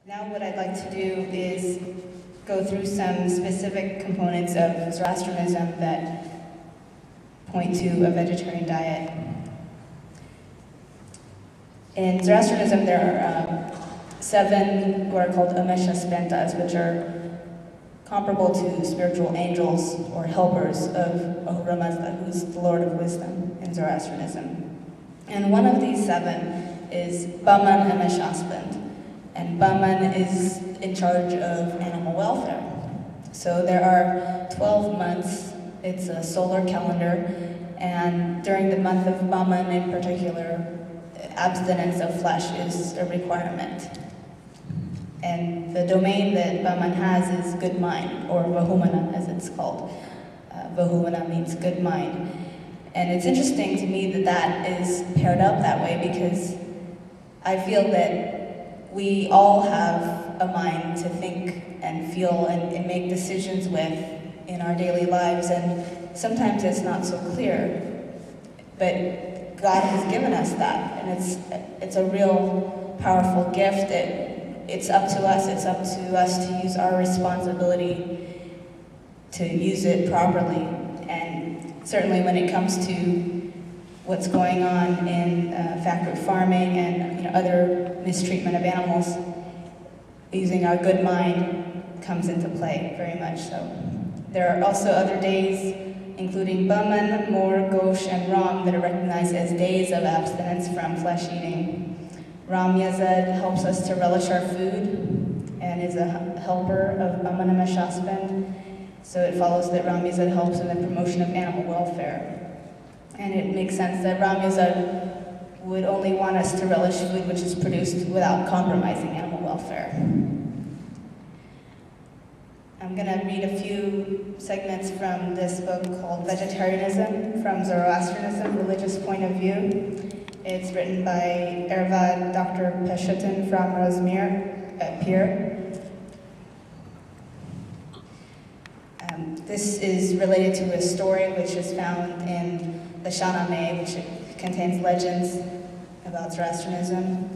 Now what I'd like to do is go through some specific components of Zoroastrianism that point to a vegetarian diet. In Zoroastrianism, there are 7 what are called Ameshaspentas, which are comparable to spiritual angels or helpers of Ahura Mazda, who's the Lord of Wisdom in Zoroastrianism. And one of these 7 is Baman Ameshaspend. And Chapman is in charge of animal welfare. So there are 12 months, it's a solar calendar, and during the month of Chapman in particular, abstinence of flesh is a requirement. And the domain that Chapman has is good mind, or Vahumana as it's called. Vahumana means good mind. And it's interesting to me that that is paired up that way, because I feel that we all have a mind to think and feel and make decisions with in our daily lives, and sometimes it's not so clear, but God has given us that, and it's a real powerful gift. It's up to us to use our responsibility to use it properly. And certainly when it comes to what's going on in factory farming and other mistreatment of animals, using our good mind comes into play very much so. There are also other days, including Baman, Mor, Ghosh, and Ram, that are recognized as days of abstinence from flesh eating. Ram Yazad helps us to relish our food and is a helper of Baman Ameshaspend, so it follows that Ram Yazad helps in the promotion of animal welfare. And it makes sense that Ram Yazad would only want us to relish food which is produced without compromising animal welfare. I'm going to read a few segments from this book called Vegetarianism from Zoroastrianism, Religious Point of View. It's written by Ervad Dr. Peshutin from Rozmir at Pier. This is related to a story which is found in the Shahnameh, which contains legends about Zoroastrianism.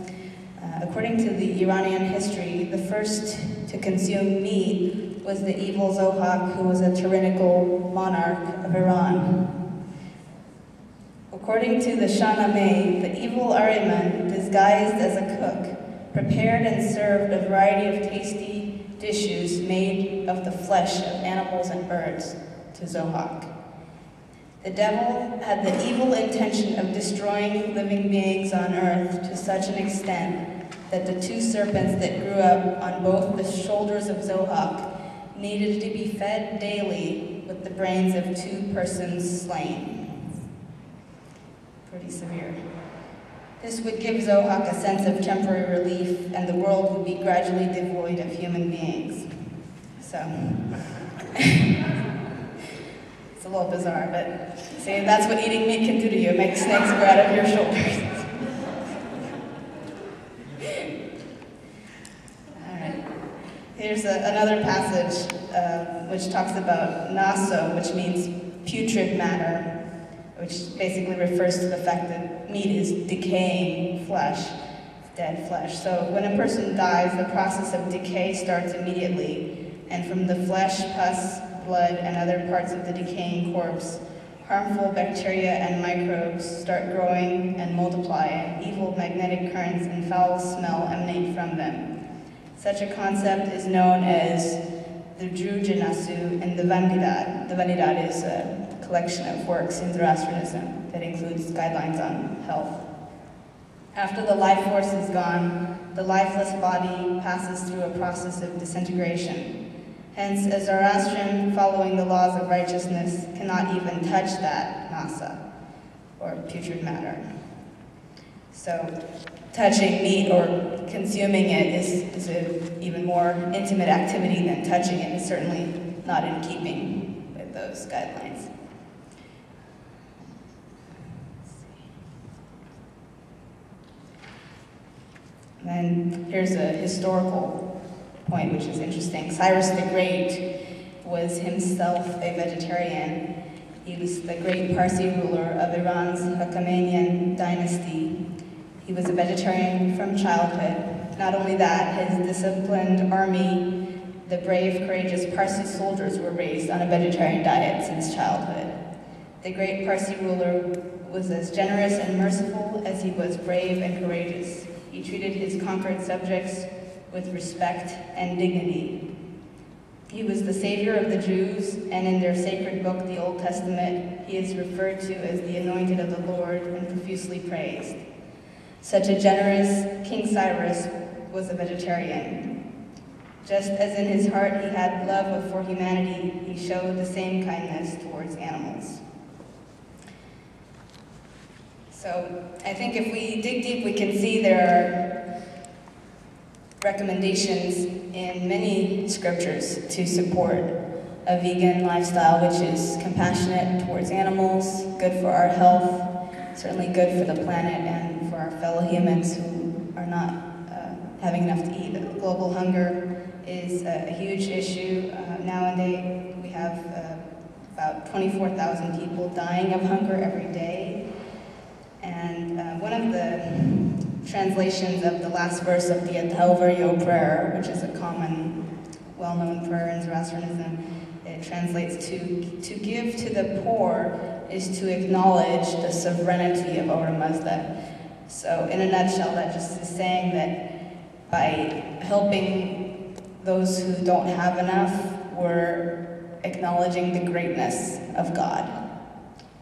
According to the Iranian history, the first to consume meat was the evil Zohak, who was a tyrannical monarch of Iran. According to the Shahnameh, the evil Ahriman, disguised as a cook, prepared and served a variety of tasty dishes made of the flesh of animals and birds to Zohak. The devil had the evil intention of destroying living beings on earth to such an extent that the 2 serpents that grew up on both the shoulders of Zohak needed to be fed daily with the brains of 2 persons slain. Pretty severe. This would give Zohak a sense of temporary relief, and the world would be gradually devoid of human beings. So, it's a little bizarre, but see, that's what eating meat can do to you. It makes snakes grow out of your shoulders. All right. Here's another passage which talks about naso, which means putrid matter, which basically refers to the fact that meat is decaying flesh, dead flesh. So when a person dies, the process of decay starts immediately, and from the flesh, pus, blood, and other parts of the decaying corpse, harmful bacteria and microbes start growing and multiply, and evil magnetic currents and foul smell emanate from them. Such a concept is known as the Drujanasu and the Vandidad. The Vandidad is a collection of works in Zoroastrianism that includes guidelines on health. After the life force is gone, the lifeless body passes through a process of disintegration. Hence, a Zoroastrian following the laws of righteousness cannot even touch that nasa, or putrid matter. So, touching meat or consuming it is an even more intimate activity than touching it. It's certainly not in keeping with those guidelines. And here's a historical point which is interesting. Cyrus the Great was himself a vegetarian. He was the great Parsi ruler of Iran's Achaemenian dynasty. He was a vegetarian from childhood, not only that, his disciplined army, the brave, courageous Parsi soldiers, were raised on a vegetarian diet since childhood. The great Parsi ruler was as generous and merciful as he was brave and courageous. He treated his conquered subjects with respect and dignity. He was the savior of the Jews, and in their sacred book, the Old Testament, he is referred to as the anointed of the Lord and profusely praised. Such a generous King Cyrus was a vegetarian. Just as in his heart he had love for humanity, he showed the same kindness towards animals. So I think if we dig deep, we can see there are recommendations in many scriptures to support a vegan lifestyle, which is compassionate towards animals, good for our health, certainly good for the planet and for our fellow humans who are not having enough to eat. Global hunger is a huge issue. Nowadays, we have about 24,000 people dying of hunger every day. And one of the translations of the last verse of the Atauvaryo prayer, which is a common, well-known prayer in Zoroastrianism, it translates to give to the poor is to acknowledge the sovereignty of Ahura Mazda. So in a nutshell, that just is saying that by helping those who don't have enough, we're acknowledging the greatness of God.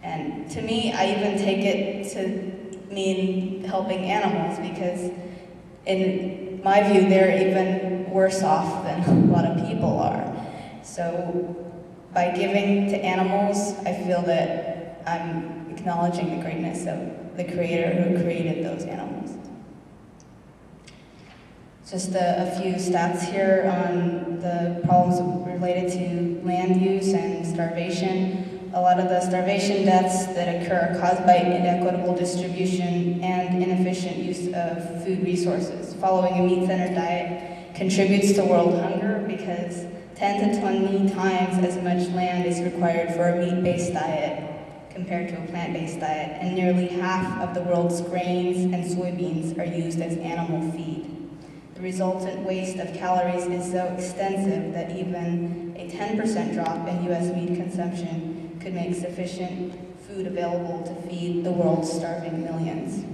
And to me, I even take it to mean helping animals, because in my view, they're even worse off than a lot of people are. So by giving to animals, I feel that I'm acknowledging the greatness of the Creator who created those animals. Just a few stats here on the problems related to land use and starvation. A lot of the starvation deaths that occur are caused by inequitable distribution and inefficient use of food resources. Following a meat-centered diet contributes to world hunger because 10 to 20 times as much land is required for a meat-based diet compared to a plant-based diet, and nearly half of the world's grains and soybeans are used as animal feed. The resultant waste of calories is so extensive that even a 10% drop in US meat consumption could make sufficient food available to feed the world's starving millions.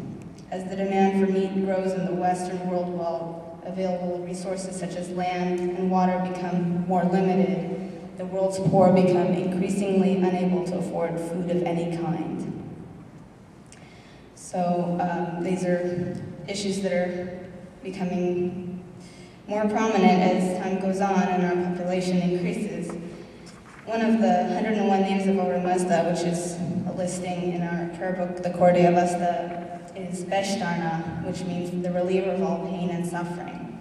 As the demand for meat grows in the Western world while available resources such as land and water become more limited, the world's poor become increasingly unable to afford food of any kind. So these are issues that are becoming more prominent as time goes on and our population increases. One of the 101 names of Ahura Mazda, which is a listing in our prayer book, the Cordia Vasta, is Beshtarna, which means the reliever of all pain and suffering.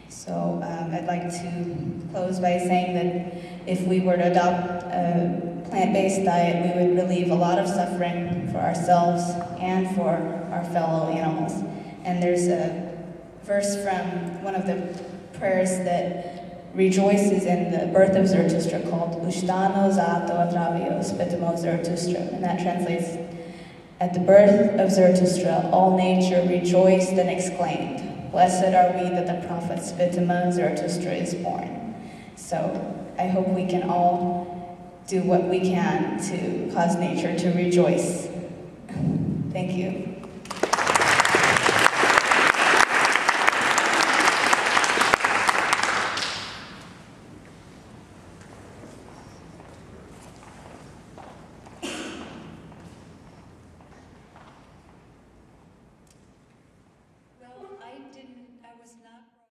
So I'd like to close by saying that if we were to adopt a plant-based diet, we would relieve a lot of suffering for ourselves and for our fellow animals. And there's a verse from one of the prayers that rejoices in the birth of Zarathustra called Ushtano Zato Atravio Spitamo Zarathustra, and that translates, "At the birth of Zarathustra, all nature rejoiced and exclaimed, 'Blessed are we that the prophet Spitama Zarathustra is born.'" So I hope we can all do what we can to cause nature to rejoice. Thank you.